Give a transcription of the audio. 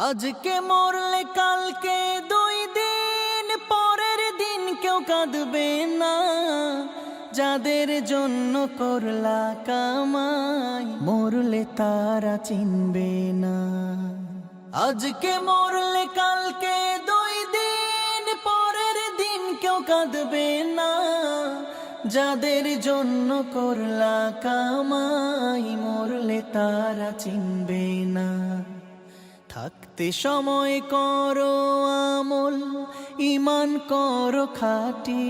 আজকে মরলে কালকে 2 দিন পরের দিন কেউ কাঁদবে না। যাদের জন্য করলা কামাই মরলে তারা চিনবে না। আজকে মরলে কালকে 2 দিন পরের দিন কেউ কাঁদবে না। যাদের জন্য করলা কামাই মরলে তারা চিনবে না। থাকতে সময় করো আমল, ঈমান করো খাঁটি।